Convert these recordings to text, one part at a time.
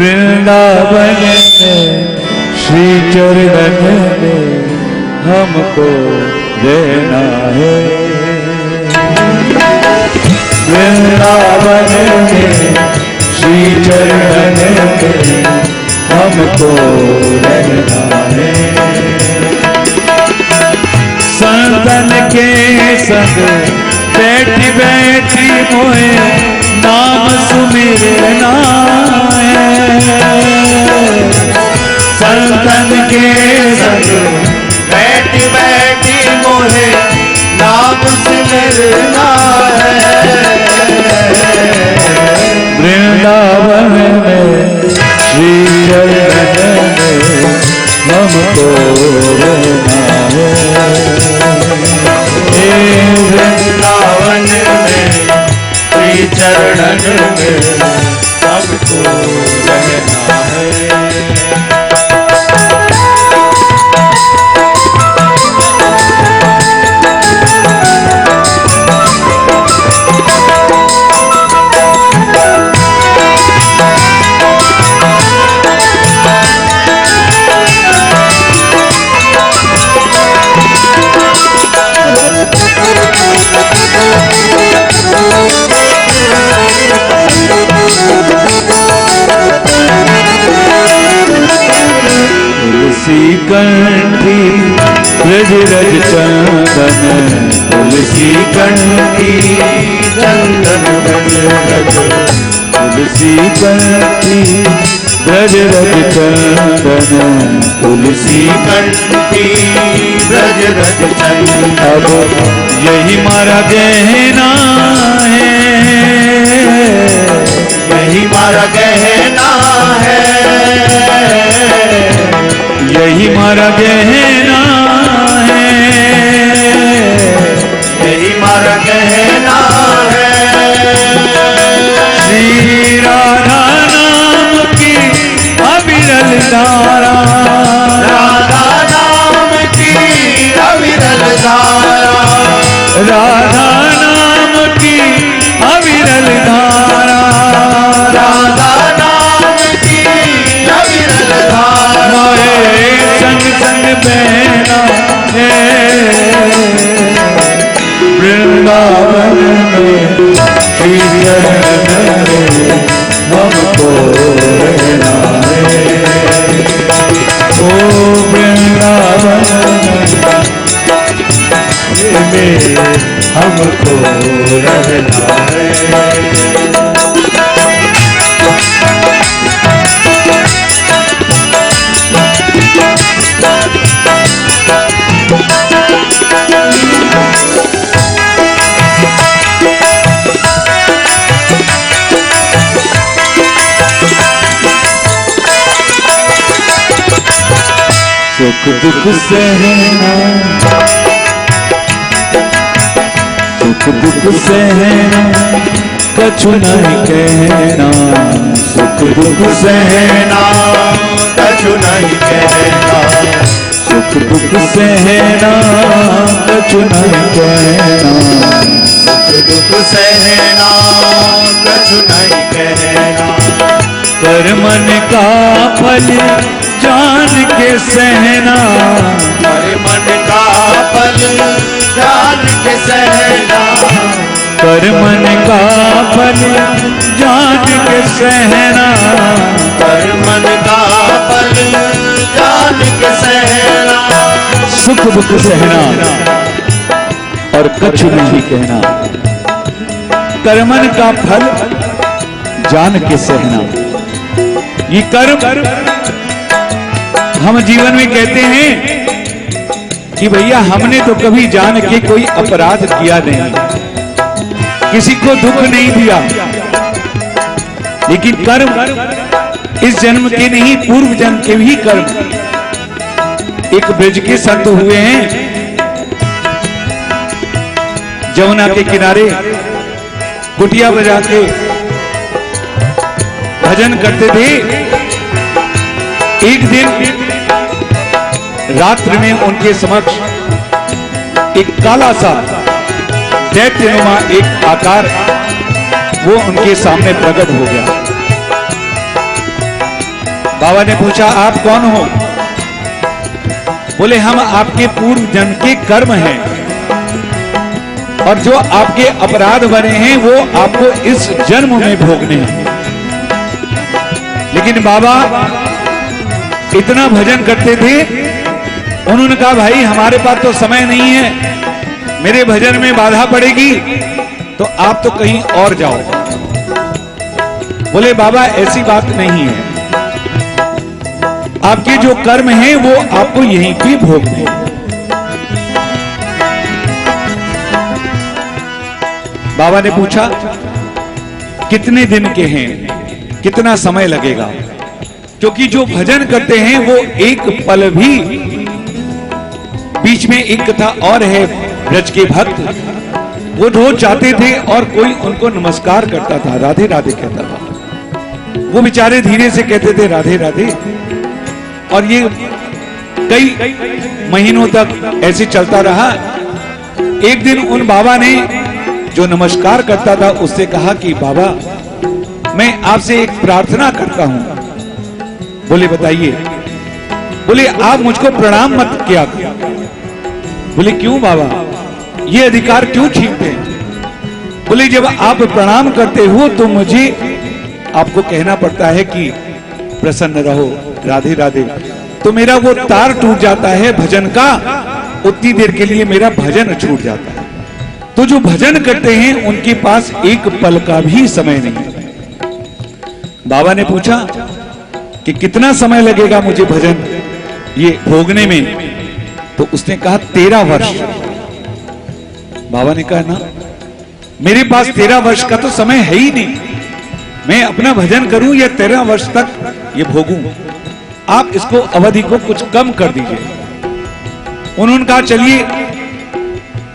वृंदावन में श्री चरण में हमको रहना है। वृंदावन में श्री चरण में हमको रहना है। संतन के संग बैठी बैठी मोए नाम सुमिरना है। संतन के संग बैठी बैठी मोहे नाम सुमिरना है। वृंदावन में श्री चरण में हमको रहना है। वृंदावन में श्री चरण में हमको रहना है। तुलसी कंठी ब्रज रज चंदन। तुलसी कंठी चंदन ब्रज रज। तुलसी कंठी ब्रज रज चंदन। तुलसी कंठी ब्रज रज चंदन। अब यही मारा गहना है। यही मारा गहना है। यही मारा गहना है। यही मारा गहना है। श्री राधा नाम की अविरल धारा। राधा नाम की अविरल धारा। राधा नाम की अविरल धारा। राधा नाम की अविरल धारा। संग संग बहना है। वृंदावन में श्री चरण में हमको रहना है। ओ वृंदावन में हमको रहना है। सुख दुख सहना। सुख दुख सहना कछु नहीं कहना। सुख दुख सहना कछु नहीं कहना। सुख दुख सहना कछु नहीं कहना। सुख दुख सहना कछु नहीं कहना। कर मन का फल जान के सहना। कर मन का फल जान के सहना। कर मन का फल जान के सहना। कर मन का फल जान के सहना। सुख दुख सहना और कछु नहीं कहना। कर मन का फल जान के सहना। ये कर्म हम जीवन में कहते हैं कि भैया हमने तो कभी जान के कोई अपराध किया नहीं, किसी को दुख नहीं दिया, लेकिन कर्म इस जन्म के नहीं पूर्व जन्म के भी कर्म। एक ब्रज के संत हुए हैं, जमुना के किनारे कुटिया बजा के भजन करते थे। एक दिन रात्रि में उनके समक्ष एक काला सा दैत्यनुमा एक आकार वो उनके सामने प्रकट हो गया। बाबा ने पूछा आप कौन हो? बोले हम आपके पूर्व जन्म के कर्म हैं और जो आपके अपराध बने हैं वो आपको इस जन्म में भोगने हैं। लेकिन बाबा इतना भजन करते थे, उन्होंने कहा भाई हमारे पास तो समय नहीं है, मेरे भजन में बाधा पड़ेगी, तो आप तो कहीं और जाओ। बोले बाबा ऐसी बात नहीं है, आपके जो कर्म हैं वो आपको यहीं पे भोगने हैं। बाबा ने पूछा कितने दिन के हैं, कितना समय लगेगा? क्योंकि जो भजन करते हैं वो एक पल भी, बीच में एक कथा और है, ब्रज के भक्त वो रोज जाते थे और कोई उनको नमस्कार करता था, राधे राधे कहता था। वो बेचारे धीरे से कहते थे राधे राधे, और ये कई महीनों तक ऐसे चलता रहा। एक दिन उन बाबा ने जो नमस्कार करता था उससे कहा कि बाबा मैं आपसे एक प्रार्थना करता हूं। बोले बताइए। बोले आप मुझको प्रणाम मत किया। बोले क्यों बाबा, ये अधिकार क्यों छीनते हैं? बोले जब आप प्रणाम करते हो तो मुझे आपको कहना पड़ता है कि प्रसन्न रहो, राधे राधे, तो मेरा वो तार टूट जाता है भजन का, उतनी देर के लिए मेरा भजन छूट जाता है। तो जो भजन करते हैं उनके पास एक पल का भी समय नहीं। बाबा ने पूछा कि कितना समय लगेगा मुझे भजन ये भोगने में? तो उसने कहा 13 वर्ष। बाबा ने कहा ना, मेरे पास 13 वर्ष का तो समय है ही नहीं, मैं अपना भजन करूं या 13 वर्ष तक ये भोगूं? आप इसको अवधि को कुछ कम कर दीजिए। उन्होंने कहा चलिए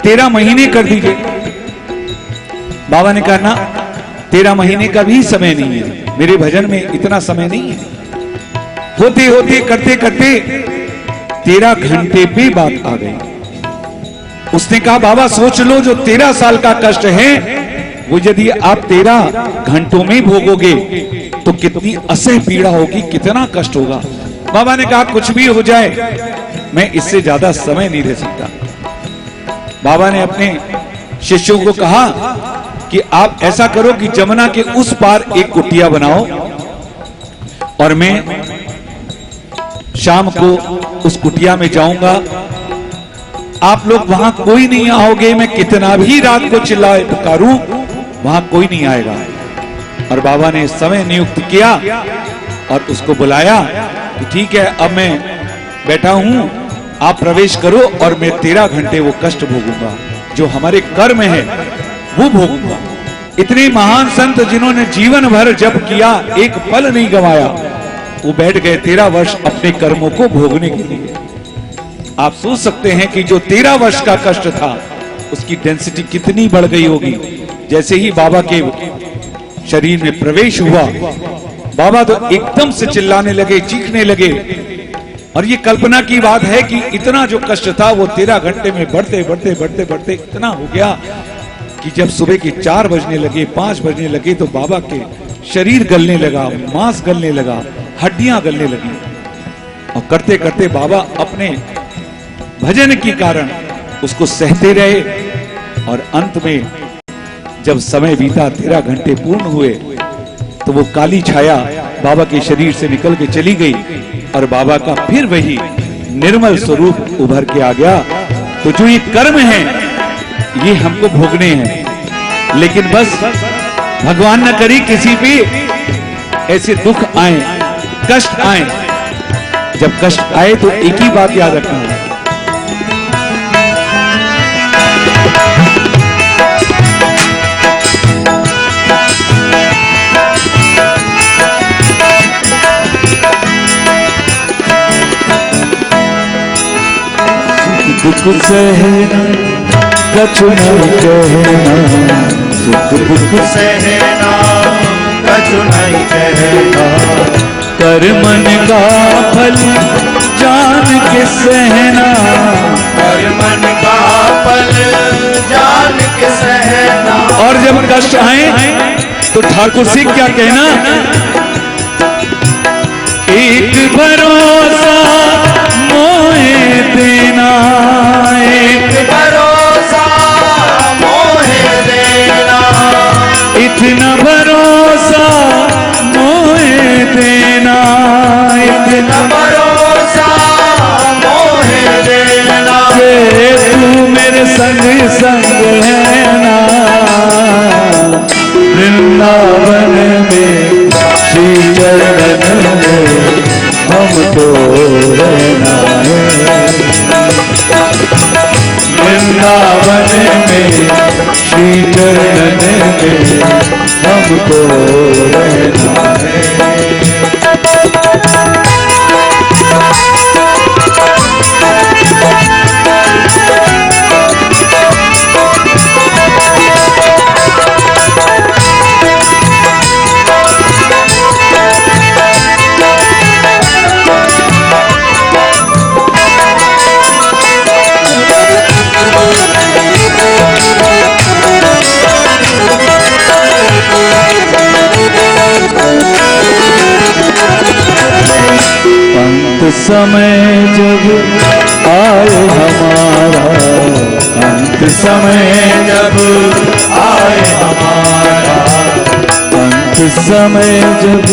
13 महीने कर दीजिए। बाबा ने कहा ना, 13 महीने का भी समय नहीं है, मेरे भजन में इतना समय नहीं है। होते होते करते करते 13 घंटे पे बात आ गई। उसने कहा बाबा सोच लो, जो 13 साल का कष्ट है वो यदि आप 13 घंटों में भोगोगे तो कितनी असह्य पीड़ा होगी, कितना कष्ट होगा। बाबा ने कहा कुछ भी हो जाए, मैं इससे ज्यादा समय नहीं दे सकता। बाबा ने अपने शिष्यों को कहा कि आप ऐसा करो कि जमुना के उस पार एक कुटिया बनाओ और मैं शाम को उस कुटिया में जाऊंगा, आप लोग वहां कोई नहीं आओगे, मैं कितना भी रात को चिल्लाए पुकारूं वहां कोई नहीं आएगा। और बाबा ने समय नियुक्त किया और उसको बुलाया कि ठीक है अब मैं बैठा हूं, आप प्रवेश करो और मैं 13 घंटे वो कष्ट भोगूंगा, जो हमारे कर्म है वो भोगूंगा। इतने महान संत जिन्होंने जीवन भर जप किया, एक पल नहीं गंवाया, वो बैठ गए 13 वर्ष अपने कर्मों को भोगने के लिए। आप सोच सकते हैं कि जो 13 वर्ष का कष्ट था उसकी डेंसिटी कितनी बढ़ गई होगी। जैसे ही बाबा के शरीर में प्रवेश हुआ, बाबा तो एकदम से चिल्लाने लगे, चीखने लगे। और ये कल्पना की बात है कि इतना जो कष्ट था वो 13 घंटे में बढ़ते बढ़ते बढ़ते बढ़ते इतना हो गया कि जब सुबह के 4 बजने लगे, 5 बजने लगे तो बाबा के शरीर गलने लगा, मांस गलने लगा, हड्डियां गलने लगी। और करते करते बाबा अपने भजन के कारण उसको सहते रहे। और अंत में जब समय बीता, 13 घंटे पूर्ण हुए, तो वो काली छाया बाबा के शरीर से निकल के चली गई और बाबा का फिर वही निर्मल स्वरूप उभर के आ गया। तो जो ये कर्म है ये हमको भोगने हैं, लेकिन बस भगवान न करे किसी पे ऐसे दुख आए, कष्ट आए। जब कष्ट आए तो एक ही बात याद रखना है, दुख सहना कछु नहीं कहना, सुख दुख सहना कछु नहीं कहना, कर मन का फल जान के सहना, कर मन का फल जान के सहना। और जब कष्ट आए तो ठाकुर से क्या कहना, एक भरोसा मोहे देना, एक भरोसा मोहे देना, इतना भरोसा मोहे देना, इतना भरोसा मोहे देना, कि तू मेरे संग संग है ना, वृंदावन में श्री चरण में हमको रहना है, वृंदावन में श्री चरण में हमको रहना है। अंत समय जब आए हमारा, अंत समय जब आए हमारा, अंत समय जब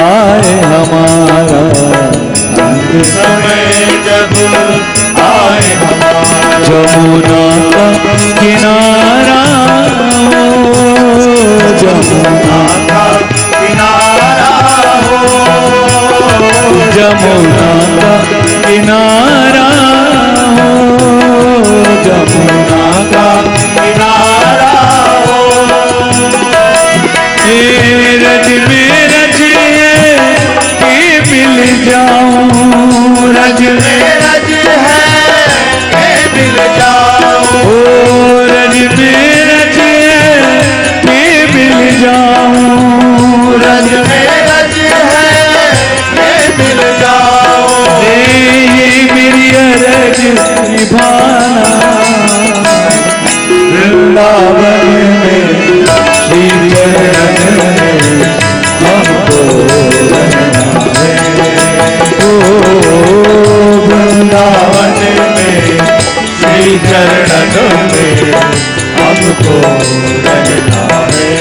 आए हमारा, अंत समय जब आए हमारा, जमुना का किनारा हो, जमुना का किनारा हो, जमुना का किनारा हो, जमुना का किनारा हो, रज में रज के मिल जाऊं, रज में रज है के मिल जाओ, ओ रज में रज के मिल जाऊं, रज में रज है के मिल जाओ, ये मेरी अरज निभाना, वृंदावन में श्री चरण में हमको रहना है, ओ वृंदावन में श्री चरणों में हमको रहना है।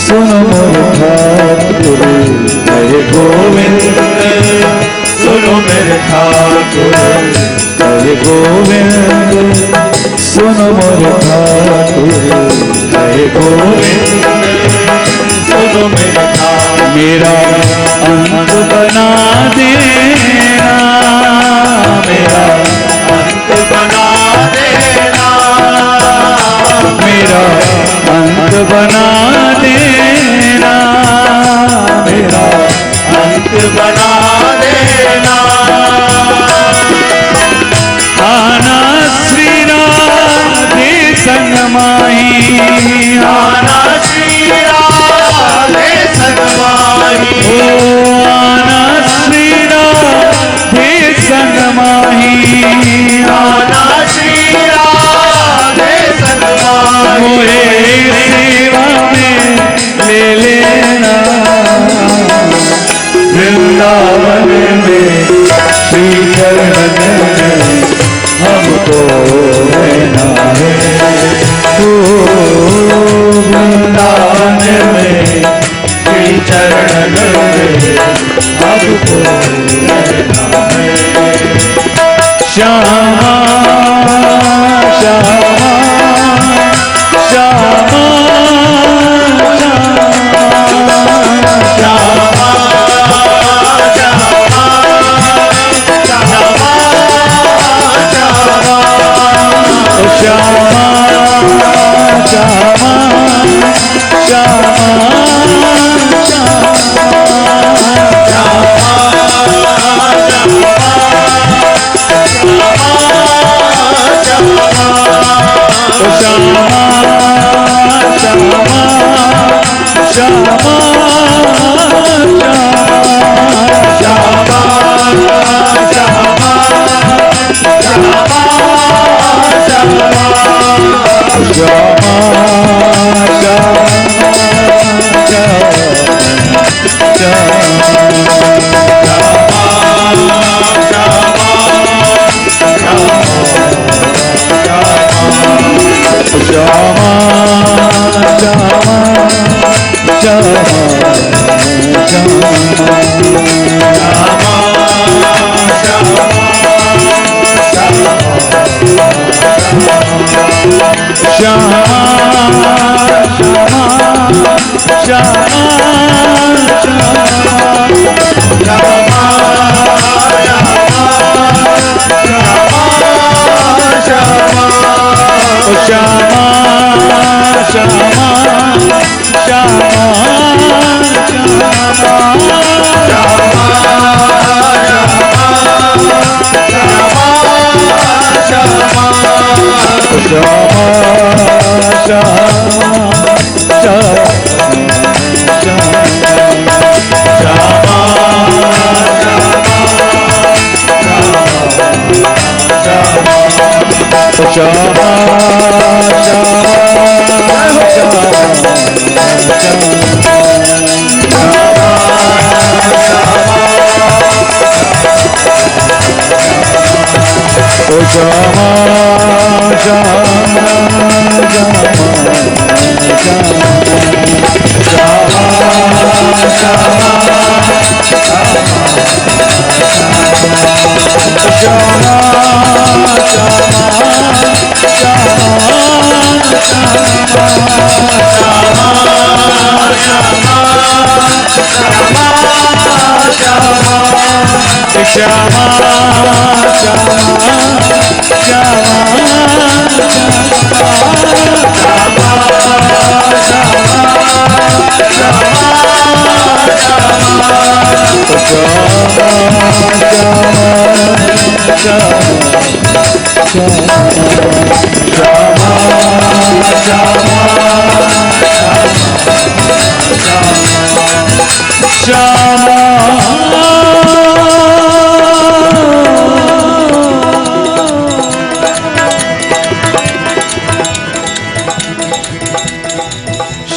सुनो मोर ठाकुर, हरे गोविंद सुनो मेरे ठाकुर, हरे गोविंद, सुनो मोर ठाकुर, हरे गोविंद, सुनो मेरे ठाकुर, मेरा अंत बना देना, मेरा अंत बना देना, मेरा अंत बना देना, मेरा अंत बना देना, आना श्री राधे संग माही, आना श्री राधे संग माही, ओ आना श्री राधे संग माही, आना श्री राधे संग माही, मोहे सेवा में ले लेना, वृंदावन में श्री चरण में हमको रहना है, ओ वृंदावन में श्री चरण में हमको रहना है। श्यामा श्यामा श्यामा श्यामा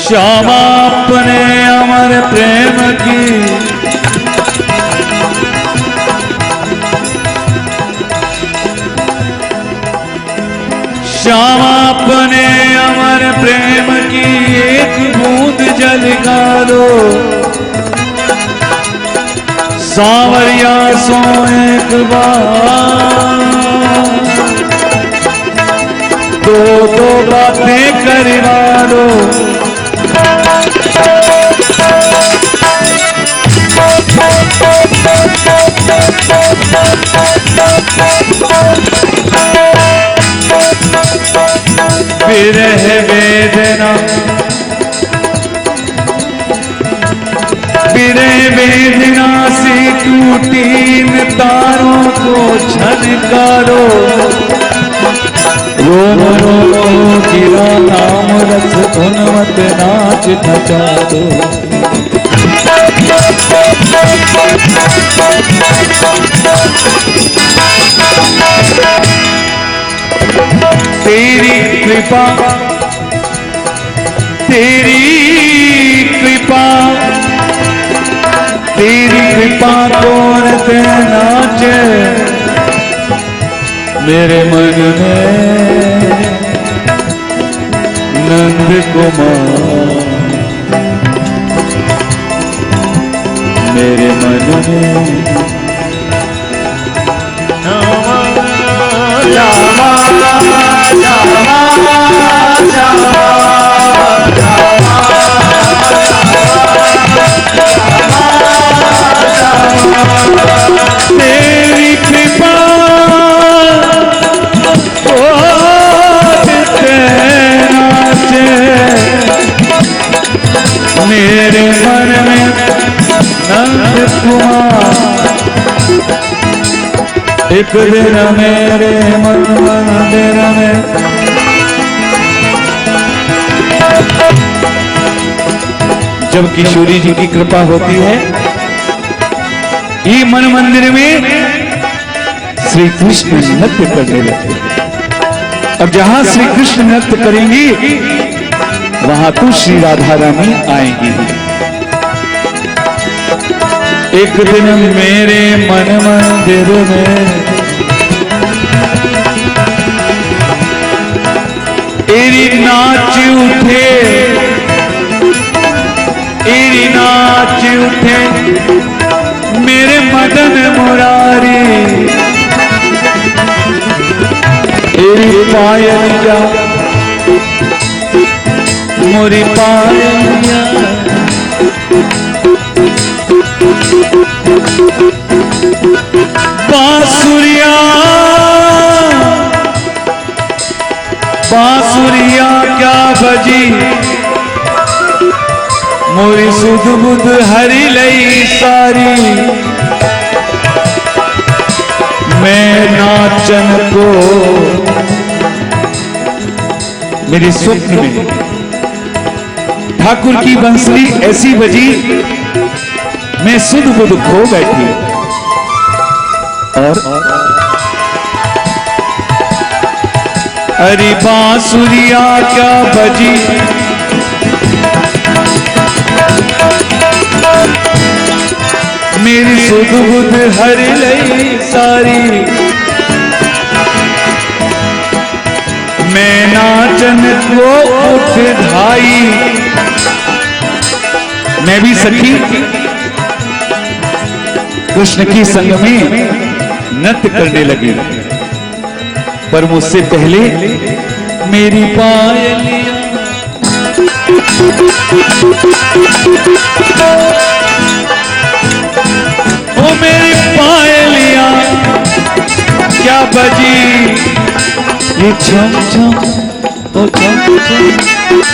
श्यामा अपने अमर प्रेम की श्यामा अपने अमर प्रेम की एक बूंद जल का दो सांवरिया सो एक बार दो बातें करवा दो विरह वेदना विरह वेदना से टूटी इन तारों को झनकारो रोम रोम गिरा नाम रस उन्मत नाच नचा दो तेरी कृपा तेरी कृपा तेरी कृपा तोरत नाचे मेरे मन में नंद कुमार मेरे मन में तेरी कृपा मेरे मन में नंद कुमार एक दिन मेरे मन मंदिर में जब किशोरी जी की कृपा होती है ये मन मंदिर में श्री कृष्ण नृत्य करने लगते हैं और जहां श्री कृष्ण नृत्य करेंगी वहां तो श्री राधा रानी आएंगी। एक दिन मेरे मन मंदिर में एरी नाच उठे एरी नाच गूंज उठे मेरे मदन मुरारी, तेरी पायलिया मोरी पायलिया, बांसुरिया बांसुरिया क्या बजी, मोरी सुध बुध हरी लई सारी, मैं नाचन को मेरे स्वप्न में ठाकुर की बंसुरी ऐसी बजी, मैं सुध बुध खो बैठी। और अरे बांसुरिया क्या बजी, मेरी सुध बुध हर लई सारी, मैं नाचन को उठ धाई। मैं भी सखी कृष्ण की संग में नृत्य करने लगी, पर मुझसे पहले मेरी पायलिया ओ मेरी पायलिया क्या बजी, ये छम छम ओ छम छम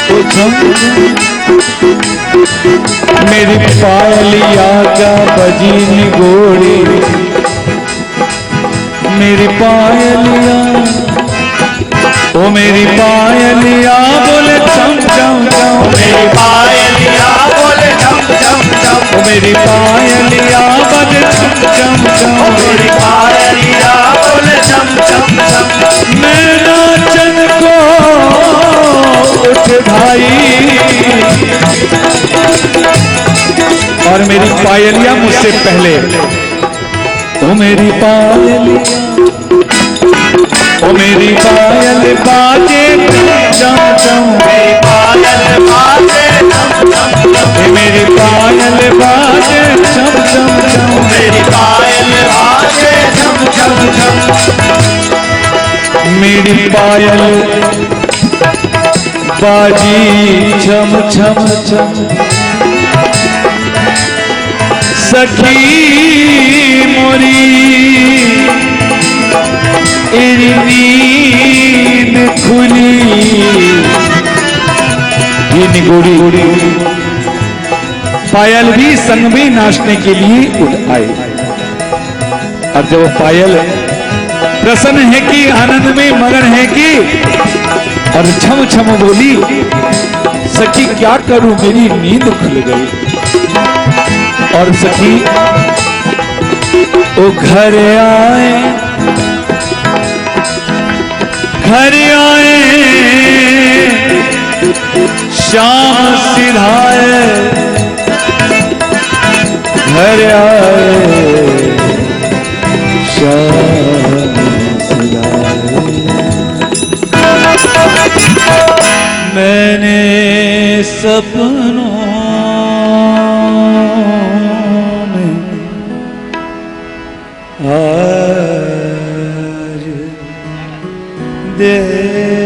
ओ छम छम, मेरी पायलिया क्या बजी निगोड़ी, मेरी पायलिया ओ मेरी पायलिया बोले छम छम छम, मेरी पायलिया बोले छम छम छम, ओ मेरी पायलिया बजे छम छम छम, मेरी पायलिया बोले छम छम छम, मैं नाचन को उठ भाई, और मेरी पायलिया मुझसे पहले, ओ मेरी पायलिया ओ मेरी पायल बाजे चम चम, मेरी पायल बाजे छम छम छम, मेरी पायल बाजे चम चम चम, मेरी पायल बाजे छम छम छम, मेरी पायल बाजी छम छम छम, सखी मोरी नींद खुली, ये निगोड़ी पायल भी संग में नाचने के लिए उठ आई। अब जब पायल प्रसन्न है कि आनंद में मगन है कि, और छम छम बोली, सखी क्या करूं मेरी नींद खुल गई। और सखी ओ घर आए श्याम सिधाए, घर आए श्याम सिधाए, मैंने सपनों में आज देखा